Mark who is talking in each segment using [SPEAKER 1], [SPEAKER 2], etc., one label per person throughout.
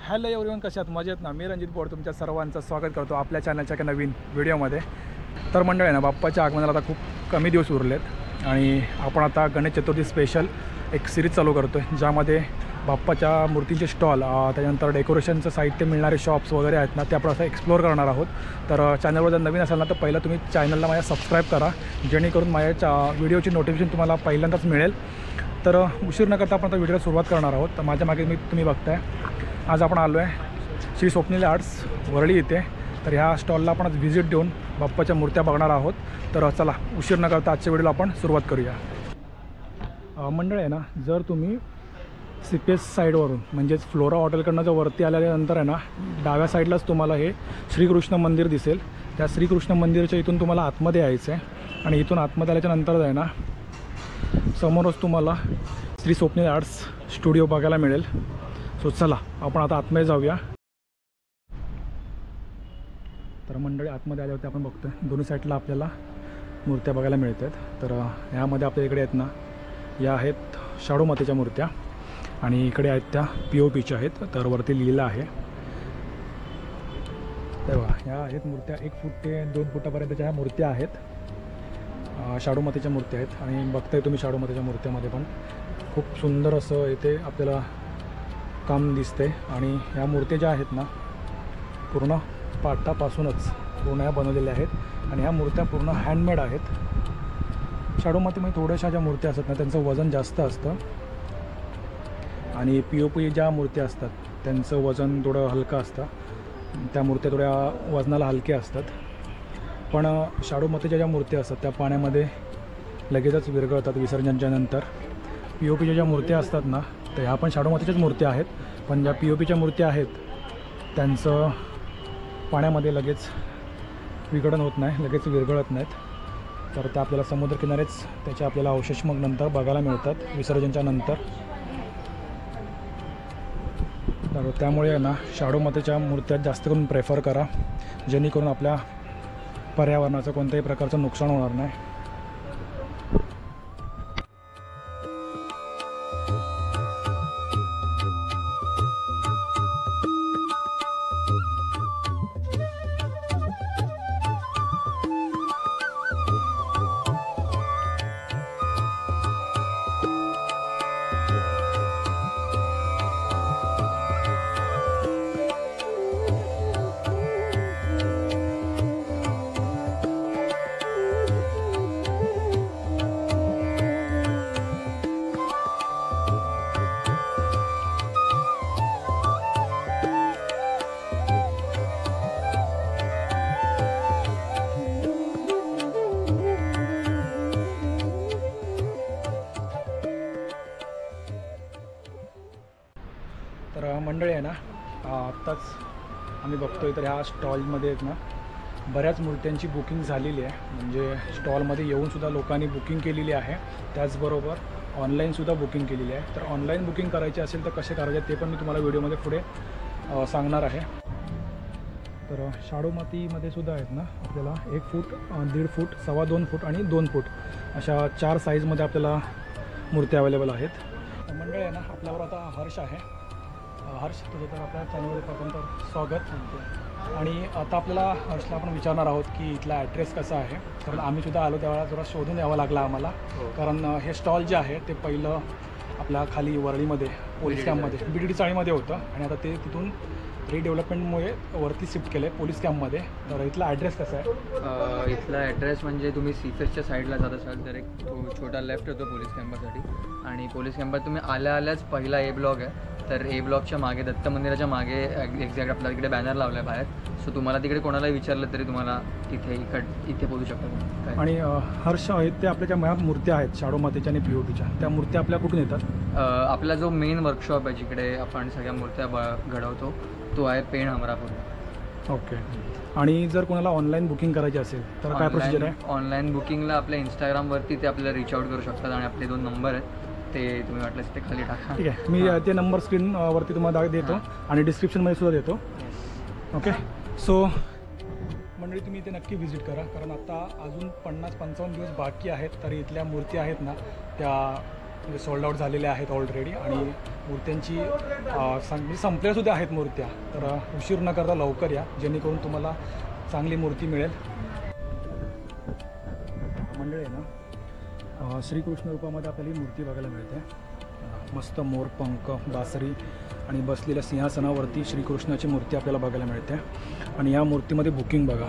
[SPEAKER 1] Hello everyone, कसे आहात? मजेत ना? मी रणजित बोड तुमच्या सर्वांचं स्वागत करतो आपल्या चॅनलच्या एका नवीन व्हिडिओमध्ये. तर मंडळी ना, बाप्पाच्या आगमनाला आता खूप कमी दिवस उरलेत आणि आपण आता गणेश चतुर्थी स्पेशल एक सिरीज चालू करतो आहे, ज्यामध्ये बाप्पाच्या मूर्तींचे स्टॉल, त्यानंतर डेकोरेशनचं साहित्य मिळणारे शॉप्स वगैरे आहेत ना, ते आपण असं एक्सप्लोअर करणार आहोत. तर चॅनलवर जर नवीन असाल ना, तर पहिलं तुम्ही चॅनलला माझ्या सबस्क्राईब करा, जेणेकरून माझ्या व्हिडिओची नोटिफिकेशन तुम्हाला पहिल्यांदाच मिळेल. तर उशीर न करता आपण आता व्हिडिओला सुरुवात करणार आहोत. तर माझ्या मागे तुम्ही बघताय, आज आपण आलो आहे श्री स्वप्नील आर्ट्स वरळी इथे. तर ह्या स्टॉलला आपण आज व्हिजिट देऊन बाप्पाच्या मूर्त्या बघणार आहोत. तर चला उशीर न करता आजच्या व्हिडिओला आपण सुरुवात करूया. मंडळ आहे ना, जर तुम्ही CPS साईडवरून म्हणजेच फ्लोरा हॉटेलकडनं जर वरती आल्यानंतर आहे ना, डाव्या साईडलाच तुम्हाला हे श्रीकृष्ण मंदिर दिसेल. त्या श्रीकृष्ण मंदिराच्या इथून तुम्हाला आतमध्ये यायचं आहे आणि इथून आतमध्ये आल्याच्यानंतर आहे ना, समोरच तुम्हाला श्री स्वप्नील आर्ट्स स्टुडिओ बघायला मिळेल. सो चला आपण आता आतमध्ये जाऊया. तर मंडळी, आतमध्ये आल्यावरती आपण बघतोय दोन्ही साईडला आपल्याला मूर्त्या बघायला मिळतात. तर ह्यामध्ये आपल्या इकडे आहेत ना, या आहेत शाडू मातेच्या मूर्त्या आणि इकडे आहेत त्या POPच्या आहेत. तर वरती लिहिलं आहे तेव्हा ह्या आहेत मूर्त्या 1 फूट ते 2 फुटापर्यंतच्या ह्या मूर्त्या आहेत. शाडू मातेच्या मूर्त्या आहेत आणि बघताय तुम्ही शाडू मातेच्या मूर्त्यामध्ये पण खूप सुंदर असं इथे आपल्याला काम दिसते. आणि ह्या मूर्त्या ज्या आहेत ना, पूर्ण पाटापासूनच पूर्ण ह्या बनवलेल्या आहेत आणि ह्या मूर्त्या पूर्ण हँडमेड आहेत. शाडू मातेमध्ये थोड्याशा ज्या मूर्त्या असतात ना, त्यांचं वजन जास्त असतं आणि POP ज्या मूर्त्या असतात त्यांचं वजन थोडं हलकं असतं. त्या मूर्त्या थोड्या वजनाला हलक्या असतात. पण शाडू मातेच्या ज्या मूर्त्या असतात त्या पाण्यामध्ये लगेचच विरघळतात विसर्जनच्या नंतर. POPच्या ज्या मूर्त्या असतात ना, तर ह्या पण शाडू मातेच्याच मूर्त्या आहेत, पण ज्या POPच्या मूर्त्या आहेत त्यांचं पाण्यामध्ये लगेच विघटन होत नाही, लगेच विरघळत नाहीत. तर त्या आपल्याला समुद्रकिनारेच त्याचे आपल्याला अवशेष मग नंतर बघायला मिळतात विसर्जनच्या नंतर. तर त्यामुळे ना, शाडू मातेच्या मूर्त्या जास्त करून प्रेफर करा, जेणेकरून आपल्या पर्यावरणाचं कोणत्याही प्रकारचं नुकसान होणार नाही. तर मंडळी आहे ना, आत्ताच आम्ही बघतोय तर ह्या स्टॉलमध्ये आहेत ना, बऱ्याच मूर्त्यांची बुकिंग झालेली आहे. म्हणजे स्टॉलमध्ये येऊनसुद्धा लोकांनी बुकिंग केलेली आहे, त्याचबरोबर ऑनलाईनसुद्धा बुकिंग केलेली आहे. तर ऑनलाईन बुकिंग करायची असेल तर कसे करायचे ते पण मी तुम्हाला व्हिडिओमध्ये पुढे सांगणार आहे. तर शाडू मातीमध्ये सुद्धा आहेत ना, आपल्याला 1 फूट, 1.5 फूट, 2.25 फूट आणि 2 फूट अशा 4 साईजमध्ये आपल्याला मूर्त्या अवेलेबल आहेत. तर मंडळी आहे ना, आपल्यावर आता हर्ष आहे. हर्ष, तुझं तर आपल्या चॅनलवर प्रथम तर स्वागत. आणि आता आपल्याला हर्षला आपण विचारणार आहोत की इथला ॲड्रेस कसा आहे, कारण आम्हीसुद्धा आलो त्यावेळेला जरा शोधून यावं लागला आम्हाला. कारण हे स्टॉल जे आहे ते पहिलं आपल्या खाली वरळीमध्ये पोलीस कॅम्पमध्ये BTT चाळीमध्ये होतं आणि आता ते तिथून रिडेव्हलपमेंटमुळे वरती शिफ्ट केलं आहे पोलीस कॅम्पमध्ये. तर इथला ॲड्रेस कसा आहे?
[SPEAKER 2] इथला ॲड्रेस म्हणजे तुम्ही CPSच्या साईडला जात असाल तर एक छोटा लेफ्ट होतो पोलीस कॅम्पासाठी. आणि पोलीस कॅम्पात तुम्ही आल्याच पहिला A ब्लॉक आहे. तर A ब्लॉकच्या मागे, दत्त मंदिराच्या मागे एक्झॅक्ट आपल्या तिकडे बॅनर लावला आहे बाहेर. सो तुम्हाला तिकडे कोणालाही विचारलं तरी तुम्हाला इथे पोहोचू शकता.
[SPEAKER 1] आणि हर्ष आहेत ते आपल्या ज्या मूर्त्या आहेत शाडू मातेच्या आणि POPच्या, त्या मूर्त्या आपल्या कुठून येतात?
[SPEAKER 2] आपला जो मेन वर्कशॉप आहे जिकडे आपण सगळ्या मूर्त्या घडवतो तो आहे पेण अमरापूरला.
[SPEAKER 1] ओके. आणि जर कोणाला ऑनलाईन बुकिंग करायची असेल तर काय प्रोसिजर आहे?
[SPEAKER 2] ऑनलाईन बुकिंगला आपल्या इंस्टाग्रामवरती ते आपल्याला रीच आउट करू शकतात आणि आपले 2 नंबर आहेत, ते तुम्ही वाटल्यास ते खाली टाका. ठीक आहे, मी ते नंबर स्क्रीनवरती तुम्हाला देतो आणि डिस्क्रिप्शनमध्ये सुद्धा देतो. ओके. सो मंडळी, तुम्ही इथे नक्की व्हिजिट करा, कारण आता अजून 50-55 दिवस बाकी आहेत. तरी इथल्या मूर्ती आहेत ना, त्या
[SPEAKER 1] म्हणजे सोल्ड आउट झालेल्या आहेत ऑलरेडी आणि मूर्त्यांची संपल्यासुद्धा आहेत मूर्त्या. तर उशीर न करता लवकर या, जेणेकरून तुम्हाला चांगली मूर्ती मिळेल. मंडळी आहे ना, श्रीकृष्ण रूपामध्ये आपल्याला ही मूर्ती बघायला मिळते. मस्त मोर, पंख, बासरी आणि बसलेल्या सिंहासनावरती श्रीकृष्णाची मूर्ती आपल्याला बघायला मिळते. आणि या मूर्तीमध्ये बुकिंग बघा,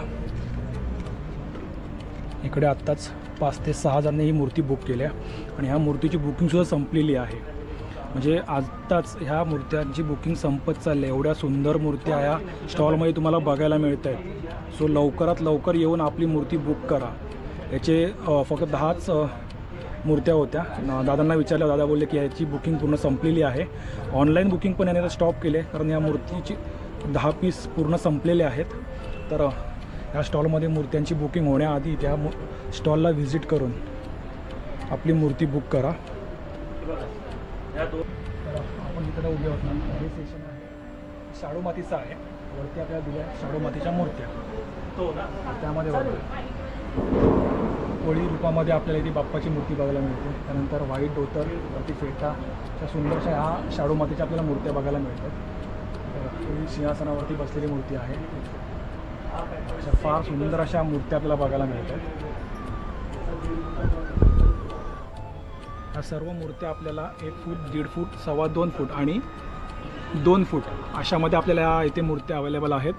[SPEAKER 1] इकडे आत्ताच 5 ते 6 जणांनी ही मूर्ती बुक केली आहे आणि ह्या मूर्तीची बुकिंगसुद्धा संपलेली आहे. म्हणजे आत्ताच ह्या मूर्त्यांची बुकिंग संपत चालली आहे. एवढ्या सुंदर मूर्त्या ह्या स्टॉलमध्ये तुम्हाला बघायला मिळत आहेत. सो लवकरात लवकर येऊन आपली मूर्ती बुक करा. याचे फक्त 10च मूर्त्या होत्या. दादांना विचारलं, दादा बोलले की याची बुकिंग पूर्ण संपलेली आहे. ऑनलाईन बुकिंग पण याने स्टॉप केले, कारण या मूर्तीची 10 पीस पूर्ण संपलेले आहेत. तर या स्टॉलमध्ये मूर्त्यांची बुकिंग होण्याआधी त्या स्टॉलला व्हिजिट करून आपली मूर्ती बुक करा. तर आपण इकडे उभे होत ना, हे सेशन आहे शाडू मातीचं आहे. वरती आपल्याला दिल्या शाडू मातीच्या मूर्त्या, त्यामध्ये बघा कोळी रूपामध्ये आपल्याला इथे बाप्पाची मूर्ती बघायला मिळते. त्यानंतर व्हाईट धोतर, वरती फेटा, अशा सुंदरशा ह्या शाडू मातीच्या आपल्याला मूर्त्या बघायला मिळतात. कोळी सिंहासनावरती बसलेली मूर्ती आहे. अशा फार सुंदर अशा मूर्त्या आपल्याला बघायला मिळतात. ह्या सर्व मूर्त्या आपल्याला 1 फूट, 1.5 फूट, 2.25 फूट आणि 2 फूट अशामध्ये आपल्याला इथे मूर्त्या अवेलेबल आहेत.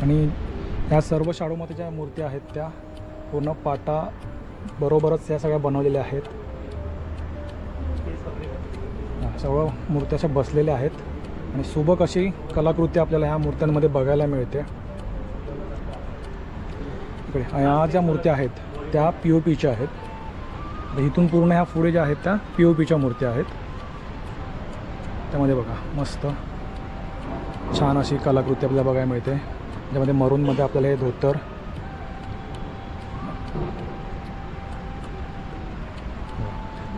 [SPEAKER 1] आणि ह्या सर्व शाडू मातीच्या मूर्त्या आहेत त्या पूर्ण पाटा बरोबरच या सगळ्या बनवलेल्या आहेत. सर्व मूर्त्या अशा बसलेल्या आहेत आणि सुबक अशी कलाकृती आपल्याला ह्या मूर्त्यांमध्ये बघायला मिळते. इकडे ह्या ज्या मूर्त्या आहेत त्या POPच्या आहेत. इथून पूर्ण ह्या पुढे ज्या आहेत त्या POPच्या मूर्त्या आहेत. त्यामध्ये बघा मस्त छान अशी कलाकृती आपल्याला बघायला मिळते. ज्यामध्ये मरूनमध्ये आपल्याला हे धोतर,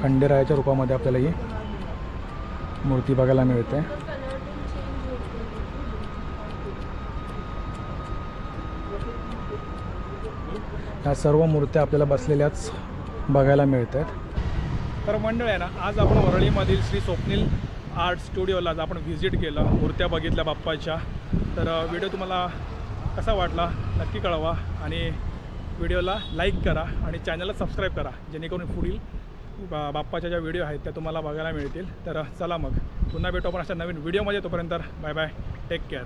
[SPEAKER 1] खंडेरायाच्या रूपामध्ये आपल्याला ही मूर्ती बघायला मिळते. ह्या सर्व मूर्त्या आपल्याला बसलेल्याच बघायला मिळतात. तर मंडळ आहे ना, आज आपण वरळीमधील श्री स्वप्नील आर्ट स्टुडिओला आपण व्हिजिट केलं, मूर्त्या बघितल्या बाप्पाच्या. तर व्हिडिओ तुम्हाला कसा वाटला नक्की कळवा आणि व्हिडिओला लाईक करा आणि चॅनलला सबस्क्राईब करा, जेणेकरून पुढील बाप्पाच्या ज्या व्हिडिओ आहेत त्या तुम्हाला बघायला मिळतील. तर चला मग पुन्हा भेटू आपण अशा नवीन व्हिडिओमध्ये. तोपर्यंत बाय बाय, टेक केअर.